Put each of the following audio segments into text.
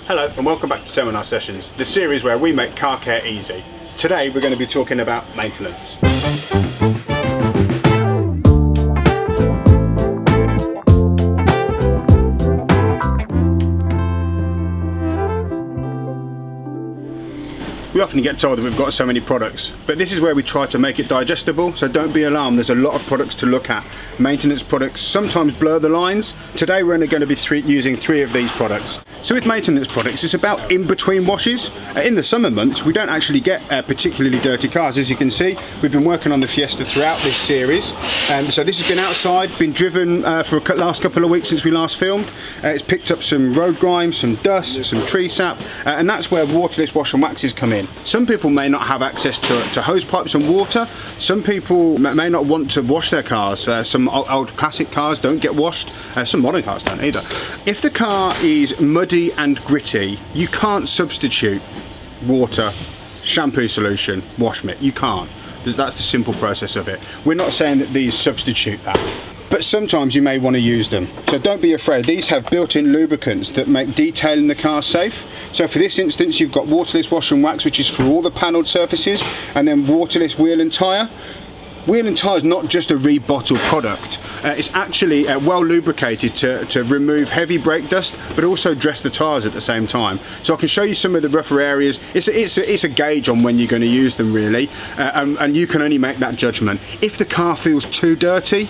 Hello and welcome back to Seminar Sessions, the series where we make car care easy. Today we're going to be talking about maintenance. We often get told that we've got so many products, but this is where we try to make it digestible, so don't be alarmed, there's a lot of products to look at. Maintenance products sometimes blur the lines. Today we're only going to be using three of these products. So with maintenance products, it's about in-between washes. In the summer months, we don't actually get particularly dirty cars. As you can see, we've been working on the Fiesta throughout this series. So this has been outside, been driven for the last couple of weeks since we last filmed. It's picked up some road grime, some dust, some tree sap, and that's where Waterless Wash and Waxes come in. Some people may not have access to hose pipes and water. Some people may not want to wash their cars. Some old classic cars don't get washed. Some modern cars don't either. If the car is muddy and gritty, you can't substitute water, shampoo solution, wash mitt. You can't. That's the simple process of it. We're not saying that these substitute that, but sometimes you may want to use them. So don't be afraid. These have built-in lubricants that make detailing the car safe. So for this instance, you've got Waterless Wash and Wax, which is for all the panelled surfaces, and then Waterless Wheel and Tyre. Wheel and Tyre is not just a rebottled product. It's actually well lubricated to remove heavy brake dust, but also dress the tyres at the same time. So I can show you some of the rougher areas. It's a gauge on when you're going to use them really, and you can only make that judgment. If the car feels too dirty,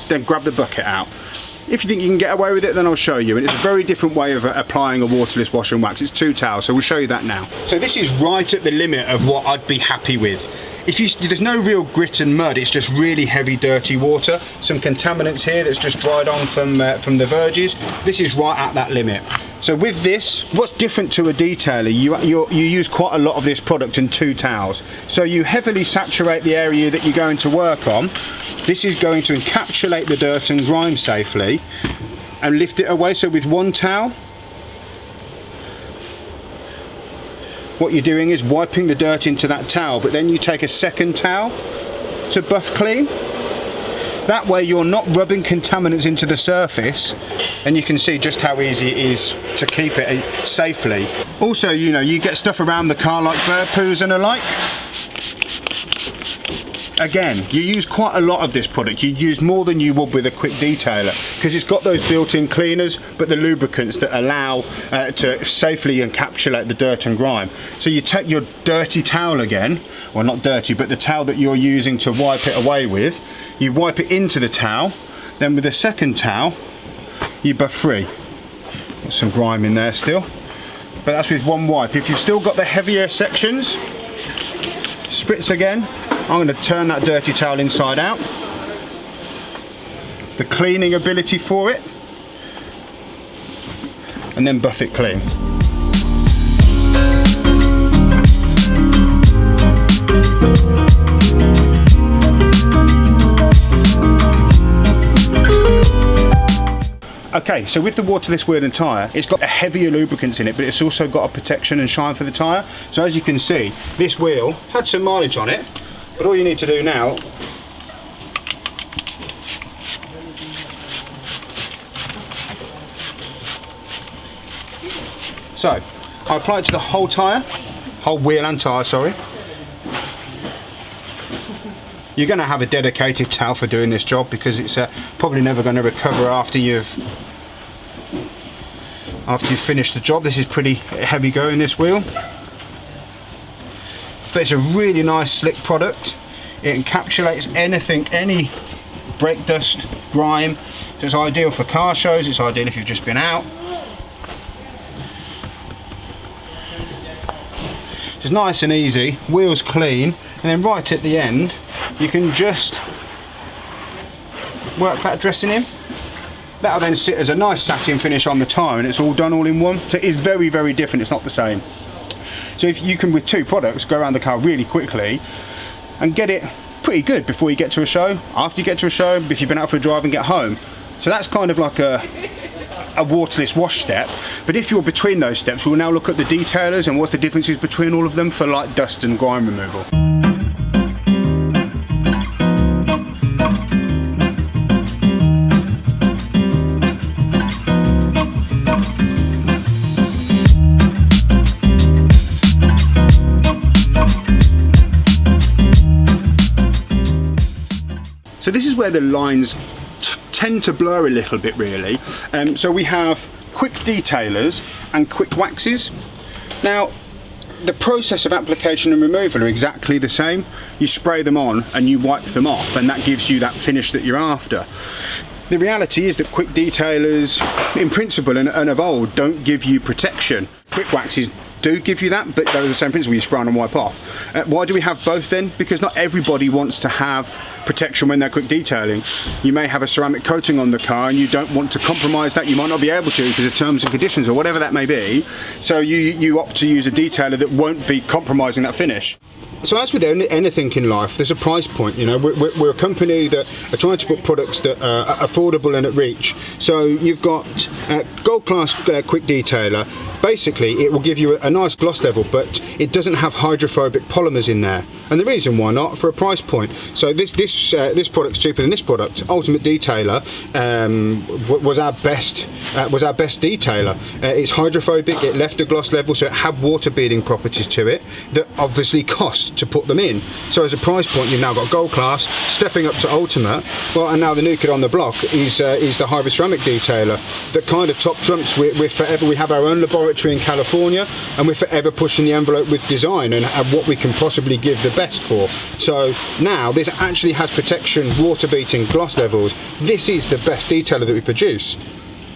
then grab the bucket out. If you think you can get away with it, then I'll show you. And it's a very different way of applying a waterless wash and wax. It's 2 towels, so we'll show you that now. So this is right at the limit of what I'd be happy with. There's no real grit and mud, it's just really heavy dirty water. Some contaminants here that's just dried on from the verges. This is right at that limit. So with this, what's different to a detailer, you use quite a lot of this product in 2 towels. So you heavily saturate the area that you're going to work on. This is going to encapsulate the dirt and grime safely and lift it away. So with 1 towel, what you're doing is wiping the dirt into that towel, but then you take a second towel to buff clean. That way you're not rubbing contaminants into the surface, and you can see just how easy it is to keep it safely. Also, you get stuff around the car like bird poos and the like. Again, you use quite a lot of this product. You'd use more than you would with a Quik Detailer because it's got those built-in cleaners, but the lubricants that allow to safely encapsulate the dirt and grime. So you take your dirty towel again, well not dirty, but the towel that you're using to wipe it away with, you wipe it into the towel, then with the second towel, you buff free. Got some grime in there still, but that's with 1 wipe. If you've still got the heavier sections, spritz again. I'm going to turn that dirty towel inside out. The cleaning ability for it, and then buff it clean. Okay, so with the Waterless Wheel and Tyre, it's got a heavier lubricants in it, but it's also got a protection and shine for the tyre. So as you can see, this wheel had some mileage on it, but all you need to do now so I apply it to the whole tyre, whole wheel and tyre, sorry. You're going to have a dedicated towel for doing this job because it's probably never going to recover after you've finished the job. This is pretty heavy going, this wheel. But it's a really nice slick product. It encapsulates anything, any brake dust, grime. So it's ideal for car shows, it's ideal if you've just been out. It's nice and easy, wheels clean, and then right at the end you can just work that dressing in. That'll then sit as a nice satin finish on the tyre, and it's all done all in one. So it is very, very different, it's not the same. So if you can, with 2 products, go around the car really quickly and get it pretty good before you get to a show, after you get to a show, if you've been out for a drive and get home. So that's kind of like a waterless wash step. But if you're between those steps, we'll now look at the detailers and what's the differences between all of them for like dust and grime removal. where the lines tend to blur a little bit, really. So we have Quik Detailers and Quik Waxes. Now, the process of application and removal are exactly the same. You spray them on and you wipe them off, and that gives you that finish that you're after. The reality is that Quik Detailers, in principle and of old, don't give you protection. Quik Waxes do give you that, but they're the same principle, you spray on and wipe off. Why do we have both then? Because not everybody wants to have protection when they're quick detailing. You may have a ceramic coating on the car and you don't want to compromise that. You might not be able to because of terms and conditions or whatever that may be. So you opt to use a detailer that won't be compromising that finish. So as with anything in life, there's a price point. You know, we're a company that are trying to put products that are affordable and at reach. So you've got Gold Class Quik Detailer. Basically, it will give you a nice gloss level, but it doesn't have hydrophobic polymers in there. And the reason why not, for a price point. So this product's cheaper than this product. Ultimate Detailer was our best detailer. It's hydrophobic. It left a gloss level, so it had water beading properties to it that obviously cost to put them in. So as a price point, you've now got Gold Class, stepping up to Ultimate. Well, and now the new kid on the block is the hybrid ceramic detailer that kind of top trumps. We're forever. We have our own laboratory in California, and we're forever pushing the envelope with design and what we can possibly give the best for. So now this actually has protection, water beating, gloss levels. This is the best detailer that we produce.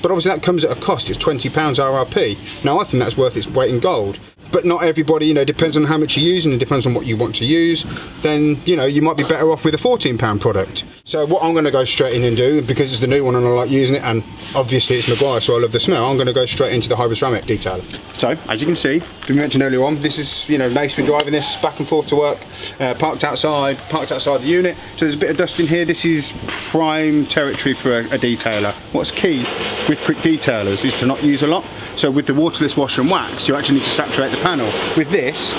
But obviously that comes at a cost. It's £20 RRP. Now I think that's worth its weight in gold. But not everybody, you know, depends on how much you're using and depends on what you want to use. Then, you know, you might be better off with a £14 product. So what I'm going to go straight in and do, because it's the new one and I like using it, and obviously it's Meguiar, so I love the smell, I'm going to go straight into the hybrid ceramic detailer. So, as you can see, we mentioned earlier on, this is, you know, Nate's been driving this back and forth to work, parked outside the unit. So there's a bit of dust in here. This is prime territory for a detailer. What's key with Quik Detailers is to not use a lot. So with the Waterless Wash and Wax, you actually need to saturate the panel. With this,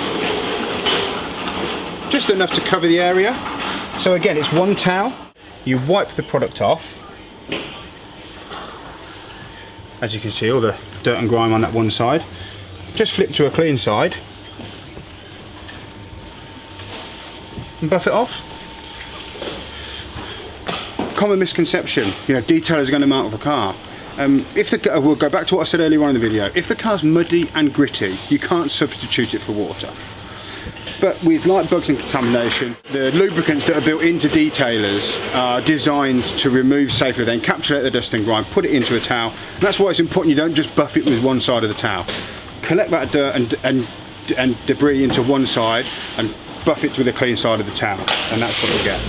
just enough to cover the area. So again, it's one towel. You wipe the product off. As you can see, all the dirt and grime on that one side. Just flip to a clean side and buff it off. Common misconception, you know, detailers are going to mount with a car. We'll go back to what I said earlier on in the video. If the car's muddy and gritty, you can't substitute it for water. But with light bugs and contamination, the lubricants that are built into detailers are designed to remove safely. They encapsulate the dust and grime, put it into a towel. And that's why it's important you don't just buff it with one side of the towel. Collect that dirt and debris into one side and buff it with a clean side of the towel. And that's what you'll get.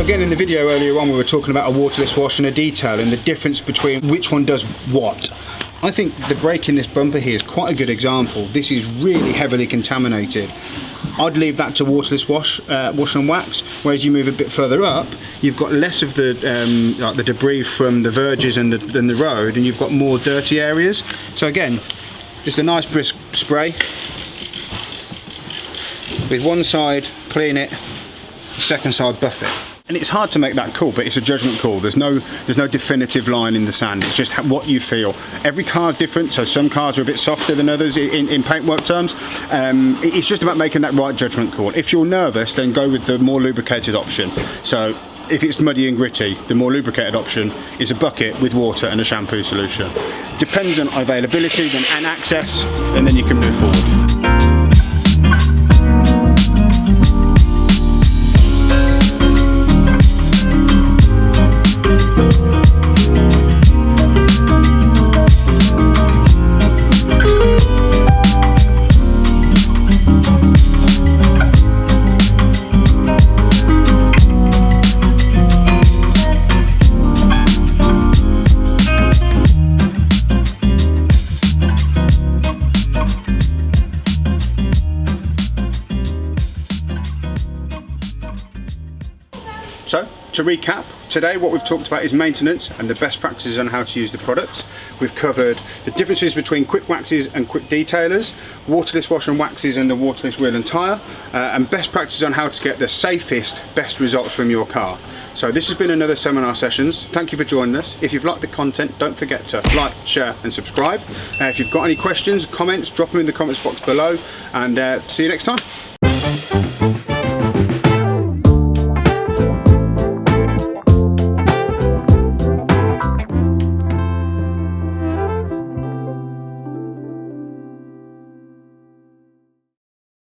Again, in the video earlier on, we were talking about a waterless wash and a detail and the difference between which one does what. I think the break in this bumper here is quite a good example. This is really heavily contaminated. I'd leave that to waterless wash and wax, whereas you move a bit further up, you've got less of the like the debris from the verges and the road, and you've got more dirty areas. So again, just a nice brisk spray. With one side, clean it, the second side, buff it. And it's hard to make that call, but it's a judgment call. There's no definitive line in the sand. It's just what you feel. Every car's different, so some cars are a bit softer than others in paintwork terms. It's just about making that right judgment call. If you're nervous, then go with the more lubricated option. So if it's muddy and gritty, the more lubricated option is a bucket with water and a shampoo solution. Depends on availability and access, and then you can move forward. So, to recap, today what we've talked about is maintenance and the best practices on how to use the products. We've covered the differences between Quik Waxes and Quik Detailers, Waterless Wash and Waxes and the Waterless Wheel and Tyre, and best practices on how to get the safest, best results from your car. So this has been another seminar sessions. Thank you for joining us. If you've liked the content, don't forget to like, share and subscribe. If you've got any questions, comments, drop them in the comments box below, and see you next time.